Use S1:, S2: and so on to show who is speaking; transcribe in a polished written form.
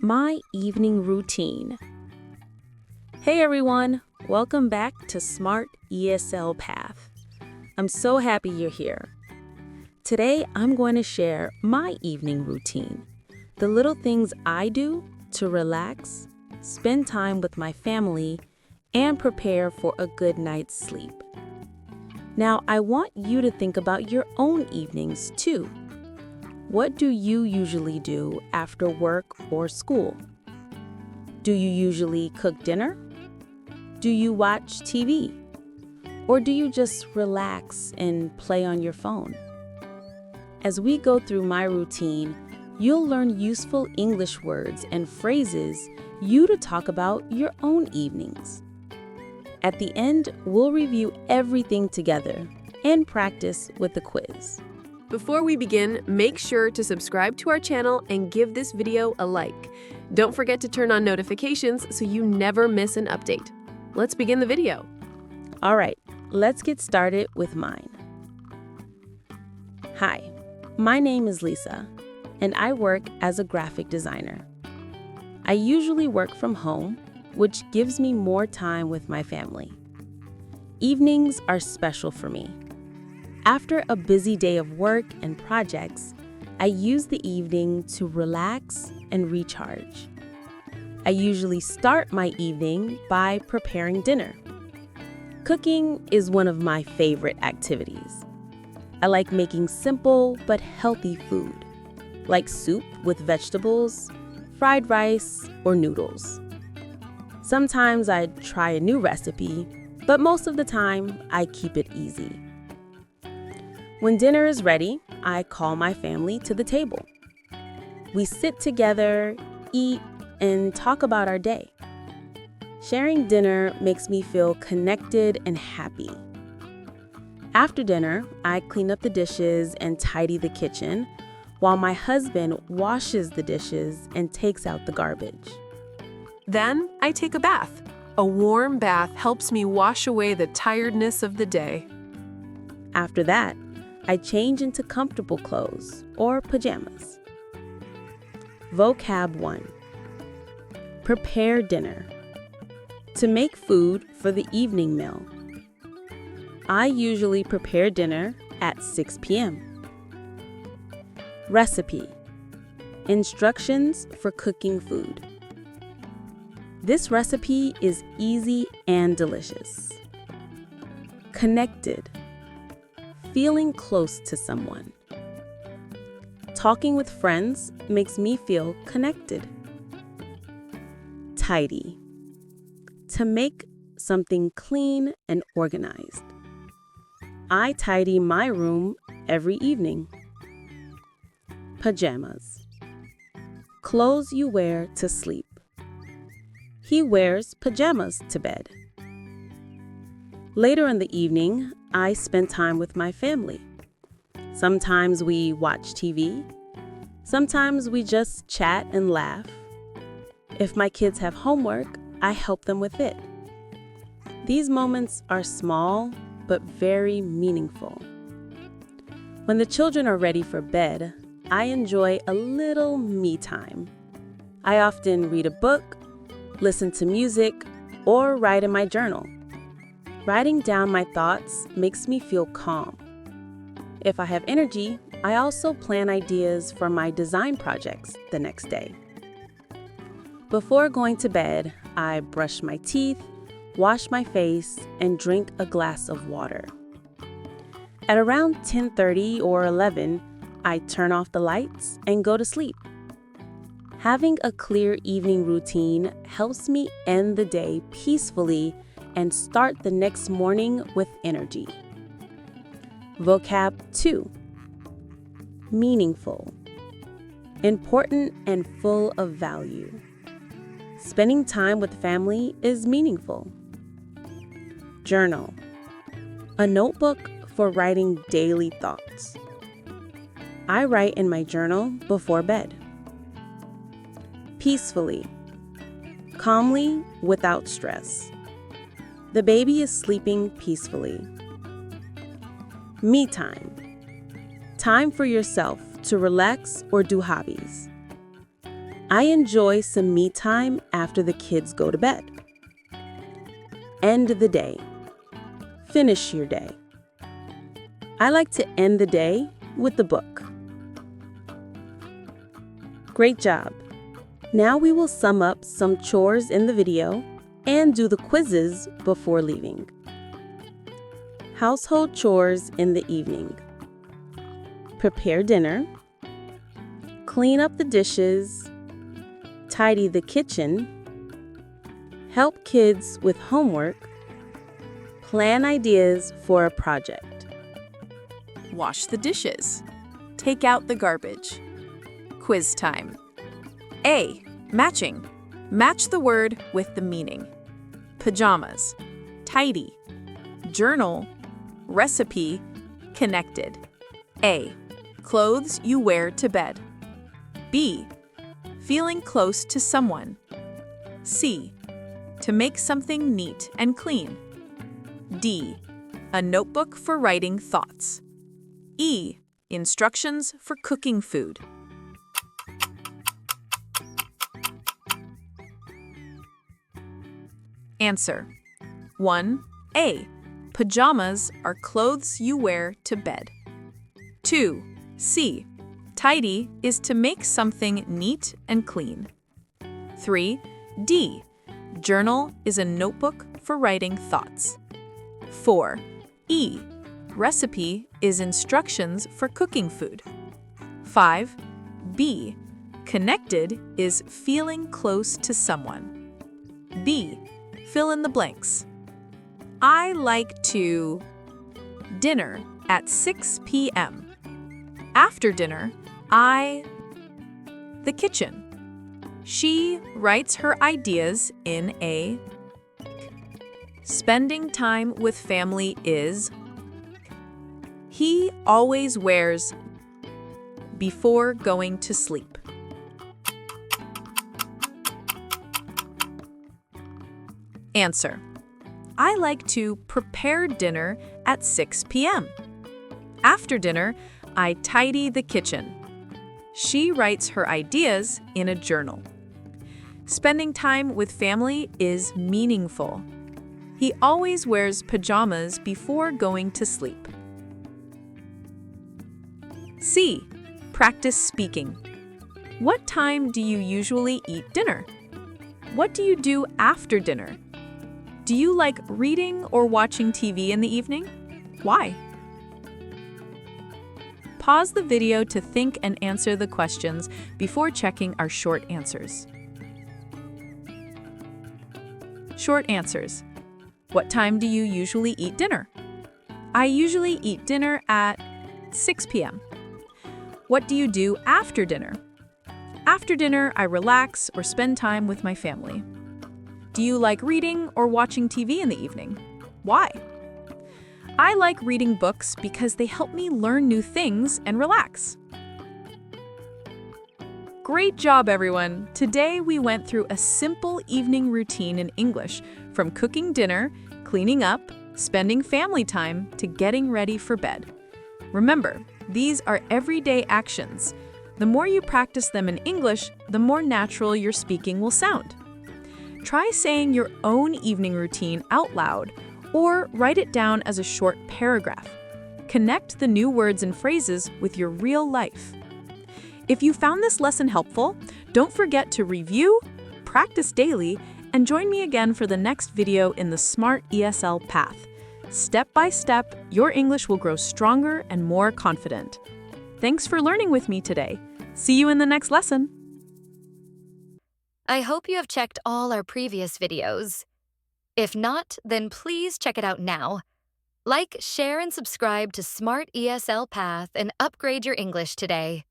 S1: My evening routine. Hey everyone, welcome back to Smart ESL Path. I'm so happy you're here. Today I'm going to share my evening routine, the little things I do to relax, spend time with my family, and prepare for a good night's sleep. Now I want you to think about your own evenings too. What do you usually do after work or school? Do you usually cook dinner? Do you watch TV? Or do you just relax and play on your phone? As we go through my routine, you'll learn useful English words and phrases to talk about your own evenings. At the end, we'll review everything together and practice with a quiz.
S2: Before we begin, make sure to subscribe to our channel and give this video a like. Don't forget to turn on notifications so you never miss an update. Let's begin the video.
S1: All right, let's get started with mine. Hi, my name is Lisa, and I work as a graphic designer. I usually work from home, which gives me more time with my family. Evenings are special for me. After a busy day of work and projects, I use the evening to relax and recharge. I usually start my evening by preparing dinner. Cooking is one of my favorite activities. I like making simple but healthy food, like soup with vegetables, fried rice, or noodles. Sometimes I try a new recipe, but most of the time I keep it easy. When dinner is ready, I call my family to the table. We sit together, eat, and talk about our day. Sharing dinner makes me feel connected and happy. After dinner, I clean up the dishes and tidy the kitchen, while my husband washes the dishes and takes out the garbage.
S2: Then I take a bath. A warm bath helps me wash away the tiredness of the day.
S1: After that, I change into comfortable clothes or pajamas. Vocab 1. Prepare dinner. To make food for the evening meal. I usually prepare dinner at 6 p.m. Recipe. Instructions for cooking food. This recipe is easy and delicious. Connected. Feeling close to someone. Talking with friends makes me feel connected. Tidy. To make something clean and organized. I tidy my room every evening. Pajamas. Clothes you wear to sleep. He wears pajamas to bed. Later in the evening, I spend time with my family. Sometimes we watch TV. Sometimes we just chat and laugh. If my kids have homework, I help them with it. These moments are small but very meaningful. When the children are ready for bed, I enjoy a little me time. I often read a book, listen to music, or write in my journal. Writing down my thoughts makes me feel calm. If I have energy, I also plan ideas for my design projects the next day. Before going to bed, I brush my teeth, wash my face, and drink a glass of water. At around 10:30 or 11, I turn off the lights and go to sleep. Having a clear evening routine helps me end the day peacefully and start the next morning with energy. Vocab 2. Meaningful. Important and full of value. Spending time with family is meaningful. Journal. A notebook for writing daily thoughts. I write in my journal before bed. Peacefully. Calmly without stress. The baby is sleeping peacefully. Me time. Time for yourself to relax or do hobbies. I enjoy some me time after the kids go to bed. End the day. Finish your day. I like to end the day with a book. Great job! Now we will sum up some chores in the video and do the quizzes before leaving. Household chores in the evening. Prepare dinner. Clean up the dishes. Tidy the kitchen. Help kids with homework. Plan ideas for a project.
S2: Wash the dishes. Take out the garbage. Quiz time. A. Matching. Match the word with the meaning. Pajamas. Tidy. Journal. Recipe. Connected. A. Clothes you wear to bed. B. Feeling close to someone. C. To make something neat and clean. D. A notebook for writing thoughts. E. Instructions for cooking food. Answer. 1. A. Pajamas are clothes you wear to bed. 2. C. Tidy is to make something neat and clean. 3. D. Journal is a notebook for writing thoughts. 4. E. Recipe is instructions for cooking food. 5. B. Connected is feeling close to someone. B. Fill in the blanks. I like to dinner at 6 p.m. After dinner, the kitchen. She writes her ideas in a spending time with family is he always wears before going to sleep. Answer. I like to prepare dinner at 6 p.m. After dinner, I tidy the kitchen. She writes her ideas in a journal. Spending time with family is meaningful. He always wears pajamas before going to sleep. C. Practice speaking. What time do you usually eat dinner? What do you do after dinner? Do you like reading or watching TV in the evening? Why? Pause the video to think and answer the questions before checking our short answers. Short answers. What time do you usually eat dinner? I usually eat dinner at 6 p.m. What do you do after dinner? After dinner, I relax or spend time with my family. Do you like reading or watching TV in the evening? Why? I like reading books because they help me learn new things and relax. Great job, everyone! Today we went through a simple evening routine in English, from cooking dinner, cleaning up, spending family time, to getting ready for bed. Remember, these are everyday actions. The more you practice them in English, the more natural your speaking will sound. Try saying your own evening routine out loud or write it down as a short paragraph. Connect the new words and phrases with your real life. If you found this lesson helpful, don't forget to review, practice daily, and join me again for the next video in the Smart ESL path. Step by step, your English will grow stronger and more confident. Thanks for learning with me today. See you in the next lesson.
S3: I hope you have checked all our previous videos. If not, then please check it out now. Like, share, and subscribe to Smart ESL Path and upgrade your English today.